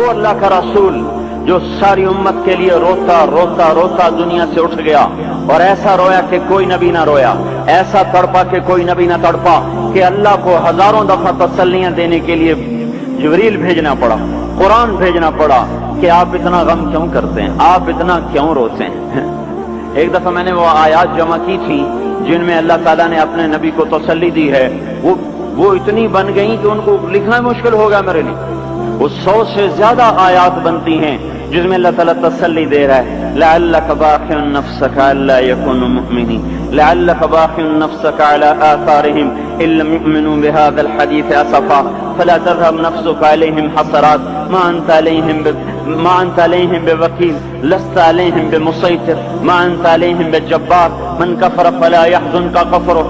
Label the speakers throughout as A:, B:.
A: وہ اللہ کا رسول جو ساری امت کے لیے روتا روتا روتا دنیا سے اٹھ گیا اور ایسا رویا کہ کوئی نبی نہ رویا، ایسا تڑپا کہ کوئی نبی نہ تڑپا، کہ اللہ کو ہزاروں دفعہ تسلیاں دینے کے لیے جبریل بھیجنا پڑا، قرآن بھیجنا پڑا کہ آپ اتنا غم کیوں کرتے ہیں، آپ اتنا کیوں روتے ہیں۔ ایک دفعہ میں نے وہ آیات جمع کی تھی جن میں اللہ تعالیٰ نے اپنے نبی کو تسلی دی ہے، وہ اتنی بن گئی کہ ان کو لکھنا مشکل ہو گیا میرے لیے۔ وہ 100 سے زیادہ آیات بنتی ہیں جس میں اللہ تعالیٰ تسلی دے رہا ہے، لعلک باخع نفسک الا یکونوا مؤمنین، لعلک باخع نفسک علی آثارہم ان لم یؤمنوا بهذا الحدیث اسفا فلا تذهب نفسک علیہم حسرات ما انت علیہم بوکیل لست علیہم بمسیطر ما انت علیہم بجبار من کفر فلا يحزنک کفرہ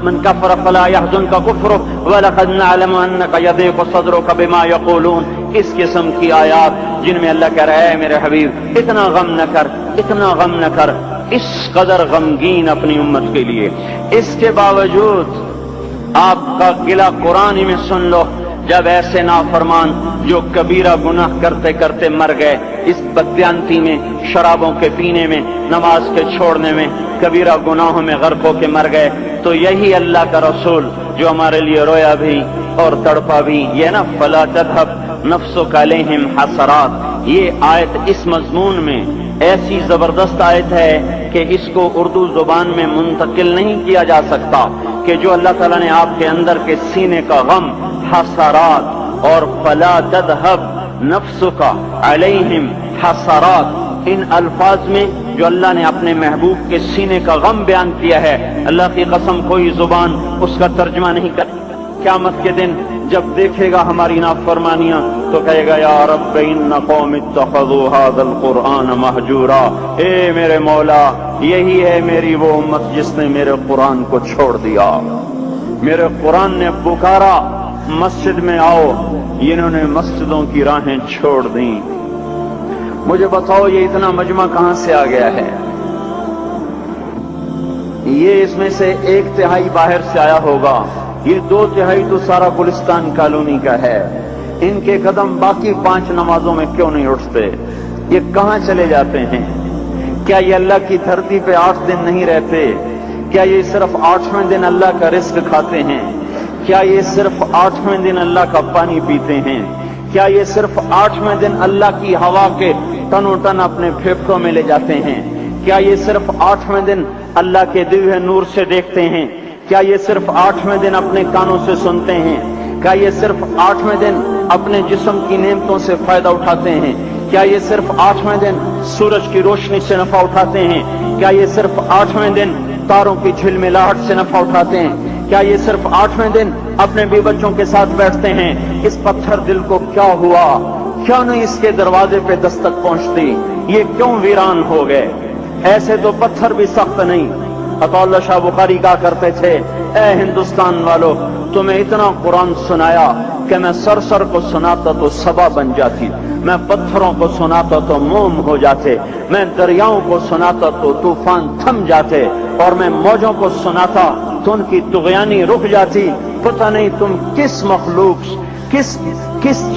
A: من کفر فلا يحزنک کفرہ ولقد نعلم انک یضیق صدرک بما یقولون۔ اس قسم کی آیات جن میں اللہ کہہ رہا ہے میرے حبیب اتنا غم نہ کر، اتنا غم نہ کر، اس قدر غمگین اپنی امت کے لیے۔ اس کے باوجود آپ کا گلہ قرآن میں سن لو، جب ایسے نافرمان جو کبیرہ گناہ کرتے کرتے مر گئے، اس بددیانتی میں، شرابوں کے پینے میں، نماز کے چھوڑنے میں، کبیرہ گناہوں میں غرق ہو کے مر گئے، تو یہی اللہ کا رسول جو ہمارے لیے رویا بھی اور تڑپا بھی، یہ نا فلا تذهب نفسک علیہم حسرات، یہ آیت اس مضمون میں ایسی زبردست آیت ہے کہ اس کو اردو زبان میں منتقل نہیں کیا جا سکتا، کہ جو اللہ تعالیٰ نے آپ کے اندر کے سینے کا غم، حسرات اور فلا تذهب نفسک علیہم حسرات، ان الفاظ میں جو اللہ نے اپنے محبوب کے سینے کا غم بیان کیا ہے، اللہ کی قسم کوئی زبان اس کا ترجمہ نہیں کر۔ قیامت کے دن جب دیکھے گا ہماری نافرمانیاں تو کہے گا یا رب ان قوم اتخذوا هذا القرآن مہجورا، اے میرے مولا یہی ہے میری وہ امت جس نے میرے قرآن کو چھوڑ دیا، میرے قرآن نے پکارا مسجد میں آؤ، انہوں نے مسجدوں کی راہیں چھوڑ دیں۔ مجھے بتاؤ یہ اتنا مجمع کہاں سے آ گیا ہے؟ یہ اس میں سے 1/3 باہر سے آیا ہوگا، یہ 2/3 تو سارا گلستان کالونی کا ہے۔ ان کے قدم باقی 5 نمازوں میں کیوں نہیں اٹھتے؟ یہ کہاں چلے جاتے ہیں؟ کیا یہ اللہ کی دھرتی پہ 8 دن نہیں رہتے؟ کیا یہ صرف 8ویں دن اللہ کا رزق کھاتے ہیں؟ کیا یہ صرف 8ویں دن اللہ کا پانی پیتے ہیں؟ کیا یہ صرف 8ویں دن اللہ کی ہوا کے تنو تن اپنے پھیپھڑوں میں لے جاتے ہیں؟ کیا یہ صرف 8ویں دن اللہ کے دیوے نور سے دیکھتے ہیں؟ کیا یہ صرف 8ویں دن اپنے کانوں سے سنتے ہیں؟ کیا یہ صرف 8ویں دن اپنے جسم کی نعمتوں سے فائدہ اٹھاتے ہیں؟ کیا یہ صرف 8ویں دن سورج کی روشنی سے نفع اٹھاتے ہیں؟ کیا یہ صرف 8ویں دن تاروں کی جھلملاہٹ سے نفع اٹھاتے ہیں؟ کیا یہ صرف 8ویں دن اپنے بیوی بچوں کے ساتھ بیٹھتے ہیں؟ اس پتھر دل کو کیا ہوا؟ کیوں نہیں اس کے دروازے پہ دستک پہنچتی؟ یہ کیوں ویران ہو گئے؟ ایسے تو پتھر بھی سخت نہیں۔ عطا اللہ شاہ بخاری کہا کرتے تھے اے ہندوستان والو، تمہیں اتنا قرآن سنایا کہ میں سر کو سناتا تو صبا بن جاتی، میں پتھروں کو سناتا تو موم ہو جاتے، میں دریاؤں کو سناتا تو طوفان تھم جاتے، اور میں موجوں کو سناتا تو ان کی طغیانی رک جاتی۔ پتہ نہیں تم کس مخلوق، کس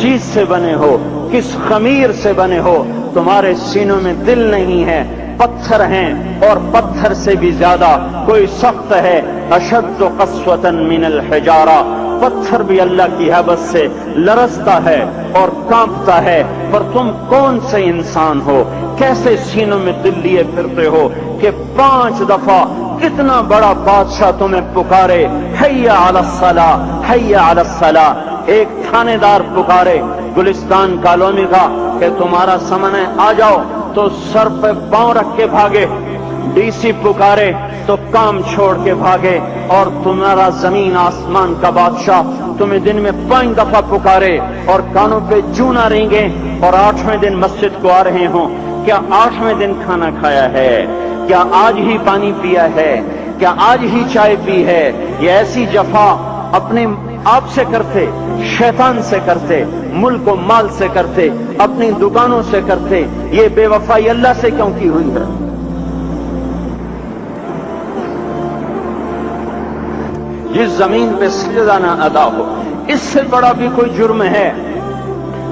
A: چیز سے بنے ہو، کس خمیر سے بنے ہو، تمہارے سینوں میں دل نہیں ہے، پتھر ہیں، اور پتھر سے بھی زیادہ کوئی سخت ہے، اشد قسوة من الحجارہ، پتھر بھی اللہ کی حیبت سے لرزتا ہے اور کانپتا ہے، پر تم کون سے انسان ہو، کیسے سینوں میں دل لیے پھرتے ہو کہ 5 دفعہ اتنا بڑا بادشاہ تمہیں پکارے حی علی الصلاۃ حی علی الصلاۃ، ایک تھانے دار پکارے گلستان کالونی کا کہ تمہارا سمن ہے آ جاؤ، تو سر پہ پاؤں رکھ کے بھاگے، ڈی سی پکارے تو کام چھوڑ کے بھاگے، اور تمہارا زمین آسمان کا بادشاہ تمہیں دن میں 5 دفعہ پکارے اور کانوں پہ جوں نہ رینگے، اور 8ویں دن مسجد کو آ رہے ہوں۔ کیا 8ویں دن کھانا کھایا ہے؟ کیا آج ہی پانی پیا ہے؟ کیا آج ہی چائے پی ہے؟ یہ ایسی جفا اپنے آپ سے کرتے، شیطان سے کرتے، ملک و مال سے کرتے، اپنی دکانوں سے کرتے، یہ بے وفائی اللہ سے کیوں کی ہوئی ہے؟ جس زمین پہ سجدہ نہ ادا ہو، اس سے بڑا بھی کوئی جرم ہے؟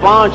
A: 5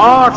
A: 8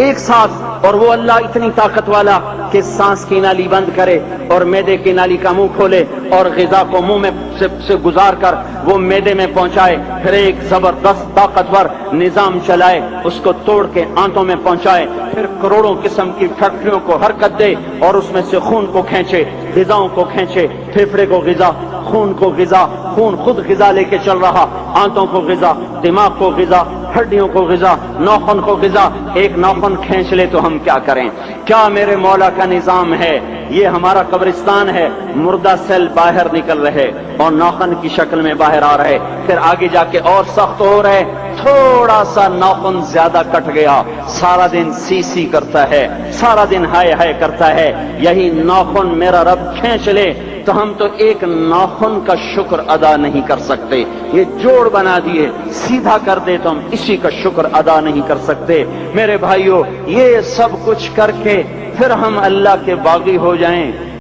A: ایک ساتھ، اور وہ اللہ اتنی طاقت والا کہ سانس کی نالی بند کرے اور معدے کی نالی کا منہ کھولے اور غذا کو منہ میں سے گزار کر وہ معدے میں پہنچائے، پھر ایک زبردست طاقتور نظام چلائے، اس کو توڑ کے آنتوں میں پہنچائے، پھر کروڑوں قسم کی فیکٹریوں کو حرکت دے اور اس میں سے خون کو کھینچے، غذاؤں کو کھینچے، پھیپھڑے کو غذا، خون کو غذا، خون خود غذا لے کے چل رہا، آنتوں کو غذا، دماغ کو غذا، ہڈیوں کو غذا، ناخن کو غذا، ایک ناخن کھینچ لے تو ہم کیا کریں؟ کیا میرے مولا کا نظام ہے؟ یہ ہمارا قبرستان ہے، مردہ سیل باہر نکل رہے اور ناخن کی شکل میں باہر آ رہے، پھر آگے جا کے اور سخت ہو رہے، تھوڑا سا ناخن زیادہ کٹ گیا، سارا دن سی سی کرتا ہے، سارا دن ہائے ہائے کرتا ہے، یہی ناخن میرا رب کھینچ لے تو ہم تو ایک ناخن کا شکر ادا نہیں کر سکتے، یہ جوڑ بنا دیے، سیدھا کر دے تو ہم اسی کا شکر ادا نہیں کر سکتے۔ میرے بھائیوں، یہ سب کچھ کر کے پھر ہم اللہ کے باغی ہو جائیں